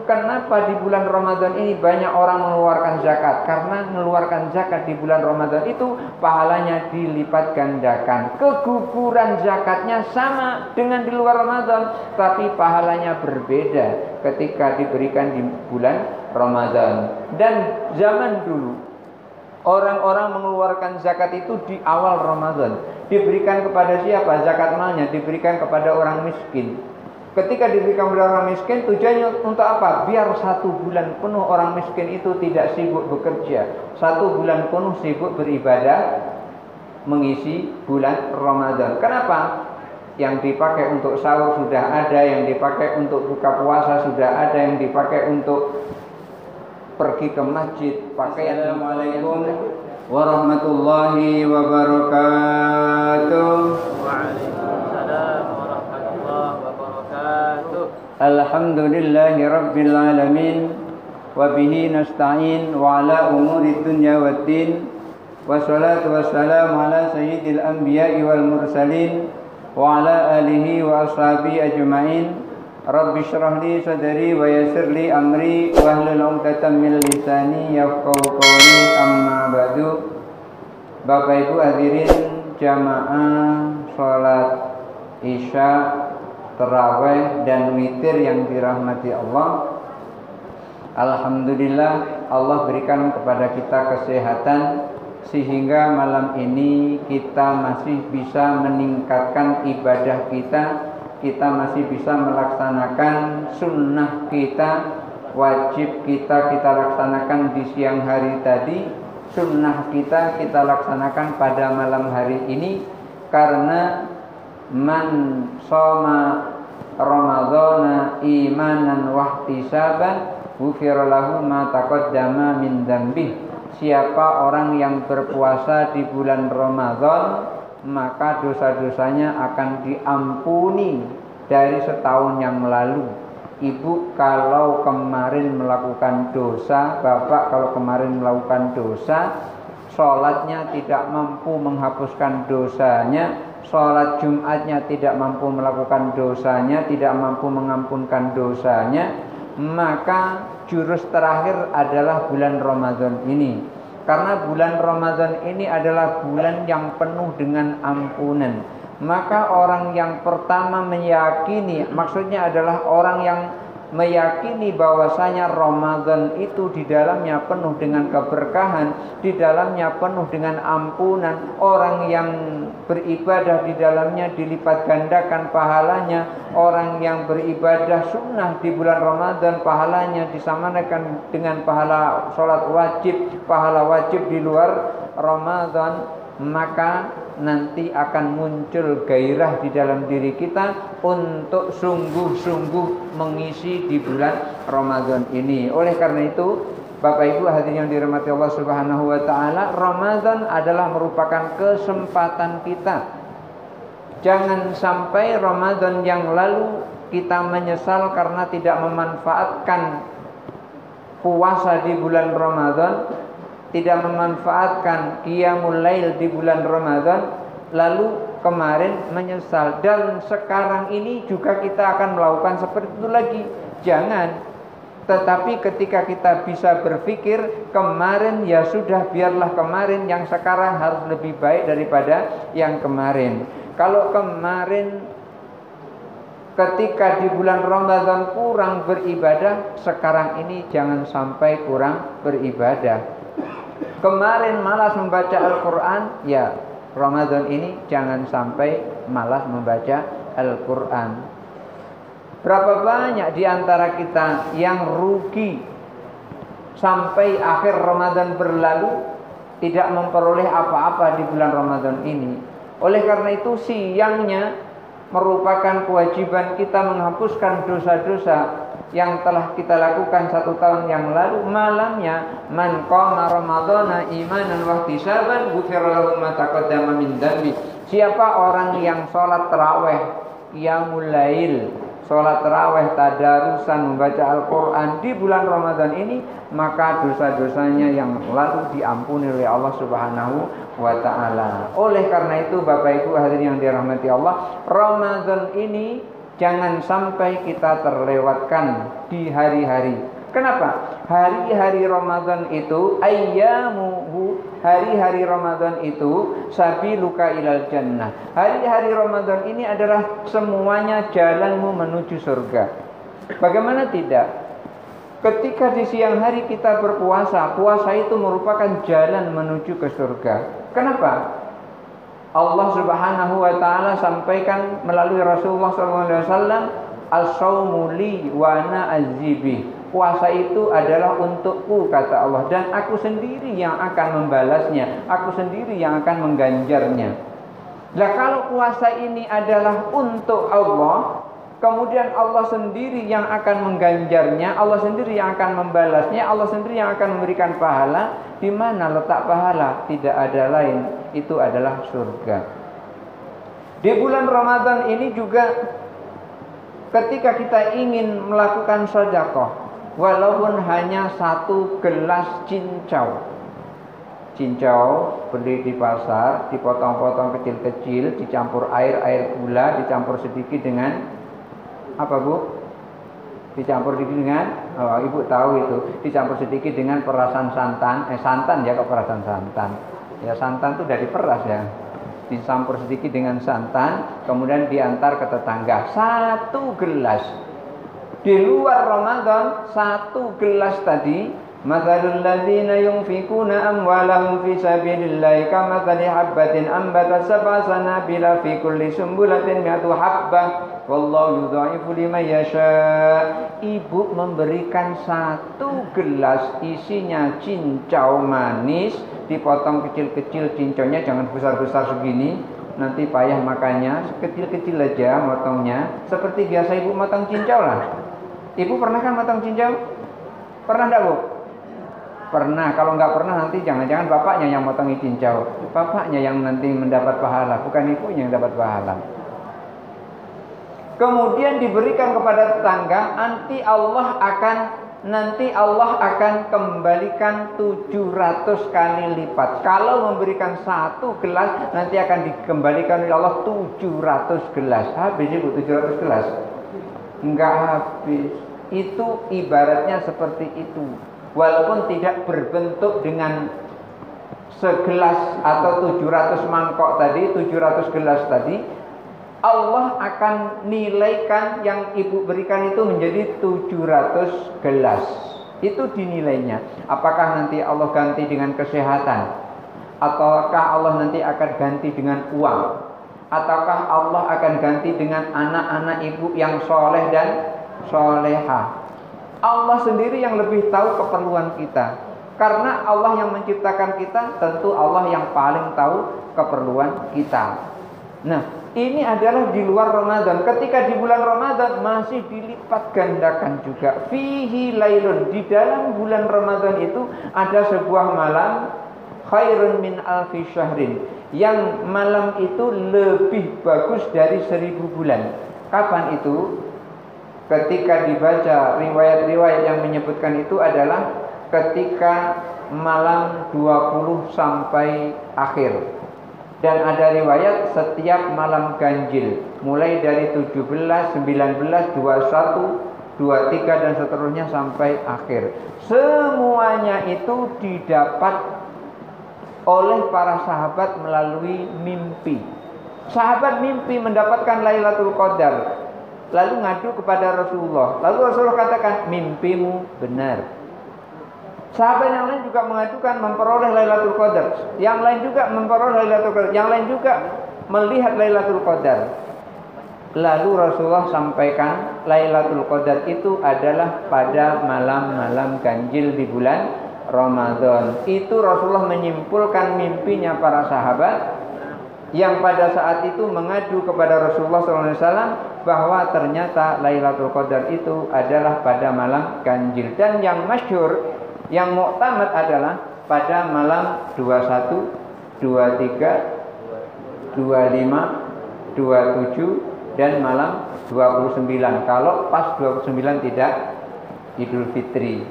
kenapa di bulan Ramadan ini banyak orang mengeluarkan zakat? Karena mengeluarkan zakat di bulan Ramadan itu pahalanya dilipat gandakan. Keguguran zakatnya sama dengan di luar Ramadan, tapi pahalanya berbeda ketika diberikan di bulan Ramadan. Dan zaman dulu orang-orang mengeluarkan zakat itu di awal Ramadan. Diberikan kepada siapa zakat malnya? Diberikan kepada orang miskin. Ketika diberikan kepada orang miskin, tujuannya untuk apa? Biar 1 bulan penuh orang miskin itu tidak sibuk bekerja. 1 bulan penuh sibuk beribadah, mengisi bulan Ramadan. Kenapa? Yang dipakai untuk sahur sudah ada, yang dipakai untuk buka puasa sudah ada, yang dipakai untuk pergi ke masjid. Assalamualaikum warahmatullahi wabarakatuh. Waalaikumsalam warahmatullahi wabarakatuh. Alhamdulillahi rabbil alamin, wa bihi nasta'in wa ala umuri dunya waddin, wassalatu wassalamu ala sayyidil anbiya'i wal mursalin wa ala alihi wa ashabihi ajma'in. Rabbi syrah li sadri wa yassir li amri wahlul 'uqdatam min lisani yafqahu qawli, amma ba'du. Bapak Ibu hadirin jamaah salat Isya, tarawih dan witir yang dirahmati Allah. Alhamdulillah Allah berikan kepada kita kesehatan sehingga malam ini kita masih bisa meningkatkan ibadah kita masih bisa melaksanakan sunnah kita, wajib kita laksanakan di siang hari tadi, sunnah kita laksanakan pada malam hari ini. Karena man shoma ramadhana imanan wahtisaban ghufira lahu ma taqaddama min dzambih. Siapa orang yang berpuasa di bulan Ramadan, maka dosa-dosanya akan diampuni dari setahun yang lalu. Ibu kalau kemarin melakukan dosa, bapak kalau kemarin melakukan dosa, sholatnya tidak mampu menghapuskan dosanya, sholat Jumatnya tidak mampu melakukan dosanya, tidak mampu mengampunkan dosanya, maka jurus terakhir adalah bulan Ramadan ini. Karena bulan Ramadan ini adalah bulan yang penuh dengan ampunan. Maka orang yang pertama meyakini, maksudnya adalah orang yang meyakini bahwasanya Ramadan itu di dalamnya penuh dengan keberkahan, di dalamnya penuh dengan ampunan. Orang yang beribadah di dalamnya dilipat gandakan pahalanya. Orang yang beribadah sunnah di bulan Ramadan pahalanya disamakan dengan pahala sholat wajib, pahala wajib di luar Ramadan. Maka nanti akan muncul gairah di dalam diri kita untuk sungguh-sungguh mengisi di bulan Ramadan ini. Oleh karena itu, Bapak Ibu hadirin yang dirahmati Allah Subhanahu wa taala, Ramadan adalah merupakan kesempatan kita. Jangan sampai Ramadan yang lalu kita menyesal karena tidak memanfaatkan puasa di bulan Ramadan, tidak memanfaatkan qiyamul lail di bulan Ramadan, lalu kemarin menyesal, dan sekarang ini juga kita akan melakukan seperti itu lagi. Jangan. Tetapi ketika kita bisa berpikir kemarin ya sudah, biarlah kemarin, yang sekarang harus lebih baik daripada yang kemarin. Kalau kemarin ketika di bulan Ramadan kurang beribadah, sekarang ini jangan sampai kurang beribadah. Kemarin malas membaca Al-Quran, ya Ramadan ini jangan sampai malas membaca Al-Quran. Berapa banyak di antara kita yang rugi sampai akhir Ramadan berlalu tidak memperoleh apa-apa di bulan Ramadan ini. Oleh karena itu siangnya merupakan kewajiban kita menghapuskan dosa-dosa yang telah kita lakukan 1 tahun yang lalu. Malamnya man qama ramadhana imanan wa ihtisaban ghufira lahu ma taqaddama min dzambi. Siapa orang yang sholat tarawih, qiyamul lail, sholat tarawih, tadarusan, membaca Al-Quran di bulan Ramadan ini, maka dosa-dosanya yang lalu diampuni oleh Allah Subhanahu wa ta'ala. Oleh karena itu Bapak Ibu hadirin yang dirahmati Allah, Ramadan ini jangan sampai kita terlewatkan di hari-hari. Kenapa? Hari-hari Ramadan itu ayyamuhu, hari-hari Ramadan itu sabiluka ilal jannah. Hari-hari Ramadan ini adalah semuanya jalanmu menuju surga. Bagaimana tidak? Ketika di siang hari kita berpuasa, puasa itu merupakan jalan menuju ke surga. Kenapa? Allah Subhanahu wa taala sampaikan melalui Rasulullah SAW, as-saumu li wa ana azzibi. Puasa itu adalah untukku, kata Allah, dan aku sendiri yang akan membalasnya, aku sendiri yang akan mengganjarnya. Nah, kalau puasa ini adalah untuk Allah, kemudian Allah sendiri yang akan mengganjarnya, Allah sendiri yang akan membalasnya, Allah sendiri yang akan memberikan pahala. Di mana letak pahala? Tidak ada lain, itu adalah surga. Di bulan Ramadan ini juga ketika kita ingin melakukan sedekah, walaupun hanya 1 gelas cincau. Cincau beli di pasar, dipotong-potong kecil-kecil, dicampur air gula, dicampur sedikit dengan apa, Bu? Dicampur sedikit dengan, oh, Ibu tahu itu, dicampur sedikit dengan perasan santan, santan ya, kok perasan santan. Ya, santan itu dari peras ya. Dicampur sedikit dengan santan, kemudian diantar ke tetangga. 1 gelas. Di luar Ramadan 1 gelas tadi, mathalul ladzina yunfikuna amwalahum fi sabilillahi kamathali habbatin ambatat sab'a sanabila fi kulli sumbulatin mi'atu habbah wallahu yudha'ifu liman yasha. Ibu memberikan 1 gelas isinya cincau manis, dipotong kecil-kecil cincaunya, jangan besar-besar segini, nanti payah makannya, kecil-kecil aja motongnya, seperti biasa ibu motong cincau lah. Ibu pernah kan motong cincau? Pernah enggak, Bu? Pernah. Kalau enggak pernah nanti jangan-jangan bapaknya yang motongi cincau. Bapaknya yang nanti mendapat pahala, bukan ibunya yang dapat pahala. Kemudian diberikan kepada tetangga, nanti Allah akan kembalikan 700 kali lipat. Kalau memberikan 1 gelas, nanti akan dikembalikan oleh Allah 700 gelas. Habis Ibu 700 gelas? Enggak habis. Itu ibaratnya seperti itu. Walaupun tidak berbentuk dengan segelas atau 700 mangkok tadi, 700 gelas tadi, Allah akan nilaikan yang ibu berikan itu menjadi 700 gelas. Itu dinilainya. Apakah nanti Allah ganti dengan kesehatan? Ataukah Allah nanti akan ganti dengan uang? Ataukah Allah akan ganti dengan anak-anak ibu yang soleh dan soleha? Allah sendiri yang lebih tahu keperluan kita. Karena Allah yang menciptakan kita, tentu Allah yang paling tahu keperluan kita. Nah, ini adalah di luar Ramadan. Ketika di bulan Ramadan masih dilipat gandakan juga. Fihi lailun, di dalam bulan Ramadan itu ada sebuah malam khairun min alfi syahrin, yang malam itu lebih bagus dari 1000 bulan. Kapan itu? Ketika dibaca riwayat-riwayat yang menyebutkan itu adalah ketika malam 20 sampai akhir. Dan ada riwayat setiap malam ganjil, mulai dari 17, 19, 21, 23 dan seterusnya sampai akhir. Semuanya itu didapat oleh para sahabat melalui mimpi. Sahabat mimpi mendapatkan Lailatul Qadar, lalu ngadu kepada Rasulullah. Lalu Rasulullah katakan, mimpimu benar. Sahabat yang lain juga mengadukan memperoleh Lailatul Qadar. Yang lain juga memperoleh Lailatul Qadar. Yang lain juga melihat Lailatul Qadar. Lalu Rasulullah sampaikan Lailatul Qadar itu adalah pada malam-malam ganjil di bulan Ramadan. Itu Rasulullah menyimpulkan mimpinya para sahabat yang pada saat itu mengadu kepada Rasulullah SAW bahwa ternyata Lailatul Qadar itu adalah pada malam ganjil. Dan yang masyhur, yang muktamad adalah pada malam 21, 23, 25, 27 dan malam 29. Kalau pas 29 tidak Idul Fitri.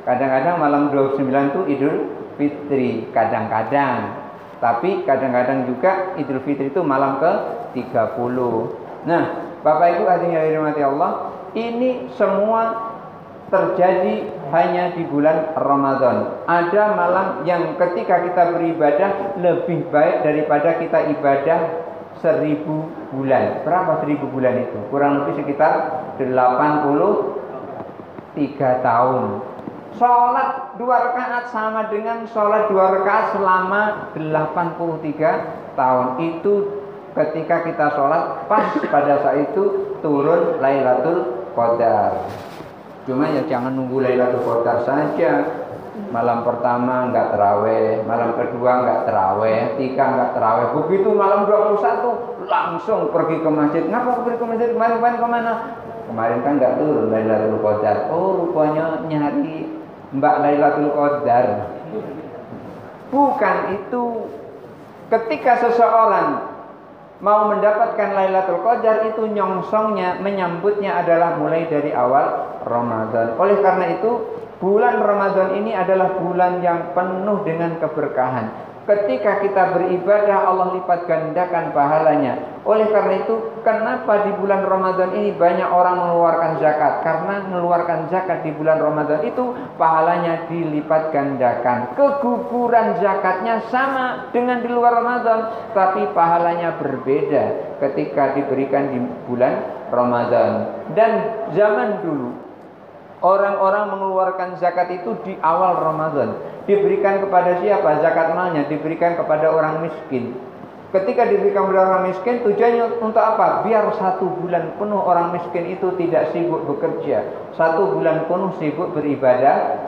Kadang-kadang malam 29 itu Idul Fitri, kadang-kadang. Tapi kadang-kadang juga Idul Fitri itu malam ke-30. Nah, Bapak Ibu hadirin yang dirahmati Allah, ini semua terjadi hanya di bulan Ramadan. Ada malam yang ketika kita beribadah lebih baik daripada kita ibadah 1000 bulan. Berapa 1000 bulan itu? Kurang lebih sekitar 83 tahun. Sholat 2 rakaat sama dengan sholat 2 rakaat selama 83 tahun. Itu ketika kita sholat pas pada saat itu turun Lailatul Qadar. Cuma ya jangan nunggu Lailatul Qadar saja. Malam pertama enggak terawih, malam kedua enggak terawih, 3 enggak terawih. Begitu malam 21 langsung pergi ke masjid. Ngapa pergi ke masjid? Kemarin kemana? Kemarin kan enggak turun Lailatul Qadar. Oh, rupanya nyari Mbak Lailatul Qadar. Bukan itu. Ketika seseorang mau mendapatkan Lailatul Qadar itu nyongsongnya, menyambutnya adalah mulai dari awal Ramadan. Oleh karena itu, bulan Ramadan ini adalah bulan yang penuh dengan keberkahan. Ketika kita beribadah, Allah lipat gandakan pahalanya. Oleh karena itu, kenapa di bulan Ramadan ini banyak orang mengeluarkan zakat? Karena mengeluarkan zakat di bulan Ramadan itu pahalanya dilipat gandakan. Keguguran zakatnya sama dengan di luar Ramadan, tapi pahalanya berbeda ketika diberikan di bulan Ramadan. Dan zaman dulu orang-orang mengeluarkan zakat itu di awal Ramadan. Diberikan kepada siapa? Zakat malnya diberikan kepada orang miskin. Ketika diberikan kepada orang miskin, tujuannya untuk apa? Biar 1 bulan penuh orang miskin itu tidak sibuk bekerja. 1 bulan penuh sibuk beribadah,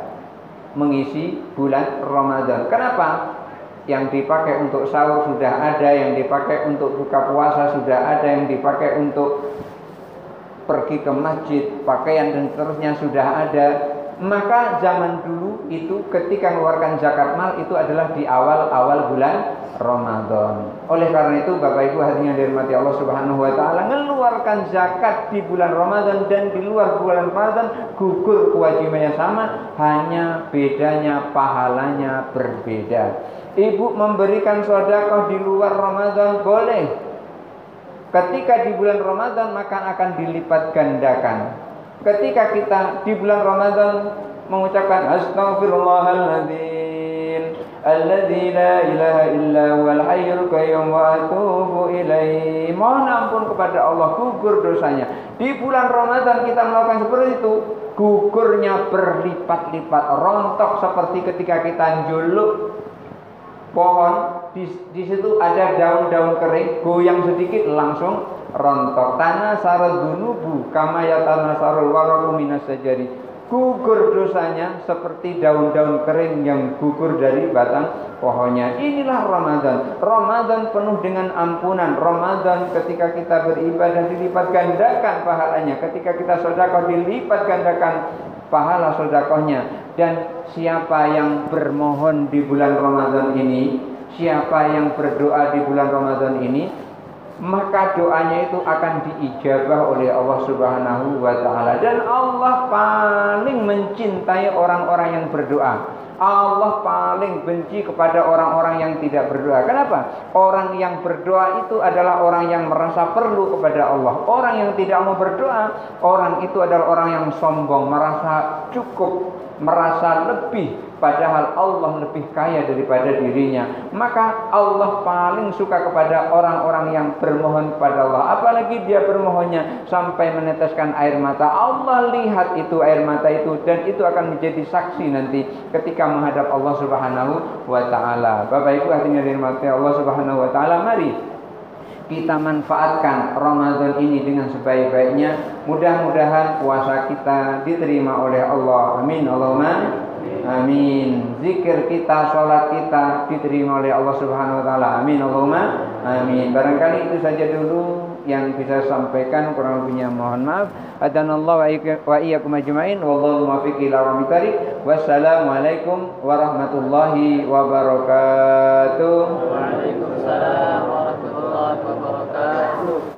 mengisi bulan Ramadan. Kenapa? Yang dipakai untuk sahur sudah ada, yang dipakai untuk buka puasa sudah ada, yang dipakai untuk pergi ke masjid, pakaian dan seterusnya sudah ada. Maka zaman dulu itu ketika mengeluarkan zakat mal itu adalah di awal-awal bulan Ramadan. Oleh karena itu Bapak Ibu hadirin yang dirahmati Allah Subhanahu wa taala, mengeluarkan zakat di bulan Ramadan dan di luar bulan Ramadan gugur kewajibannya sama, hanya bedanya pahalanya berbeda. Ibu memberikan sedekah di luar Ramadan boleh. Ketika di bulan Ramadan maka akan dilipat gandakan. Ketika kita di bulan Ramadan mengucapkan astaghfirullahaladzim alladzi la ilaha illa huwal hayyul qayyum wa atubu ilaihi, mohon ampun kepada Allah, gugur dosanya. Di bulan Ramadan kita melakukan seperti itu, gugurnya berlipat-lipat, rontok seperti ketika kita njuluk pohon, di situ ada daun-daun kering, goyang sedikit langsung rontok. Tanah sarat dunubu kama yatana sarul waraku minas sajari, gugur dosanya seperti daun-daun kering yang gugur dari batang pohonnya. Inilah Ramadan. Ramadan penuh dengan ampunan. Ramadan ketika kita beribadah dilipat gandakan pahalanya. Ketika kita sedekah dilipat gandakan pahala sedekahnya. Dan siapa yang bermohon di bulan Ramadan ini, siapa yang berdoa di bulan Ramadan ini, maka doanya itu akan diijabah oleh Allah Subhanahu wa taala. Dan Allah paling mencintai orang-orang yang berdoa. Allah paling benci kepada orang-orang yang tidak berdoa. Kenapa? Orang yang berdoa itu adalah orang yang merasa perlu kepada Allah. Orang yang tidak mau berdoa, orang itu adalah orang yang sombong, merasa cukup, merasa lebih, padahal Allah lebih kaya daripada dirinya. Maka Allah paling suka kepada orang-orang yang bermohon kepada Allah. Apalagi dia bermohonnya sampai meneteskan air mata. Allah lihat itu air mata itu, dan itu akan menjadi saksi nanti ketika menghadap Allah Subhanahu wa taala. Bapak Ibu hadirin yang dirahmati Allah Subhanahu wa taala, mari kita manfaatkan Ramadan ini dengan sebaik-baiknya. Mudah-mudahan puasa kita diterima oleh Allah. Amin. Allahumma amin. Zikir kita, sholat kita diterima oleh Allah Subhanahu wa taala. Amin. Allahumma amin. Barangkali itu saja dulu yang bisa saya sampaikan, kurang lebihnya mohon maaf. Hadanallahu wa iyyakum ajmain. Wallahu muwaffiq ila aqwamit thariq. Wassalamualaikum warahmatullahi wabarakatuh. Waalaikumsalam warahmatullahi wabarakatuh.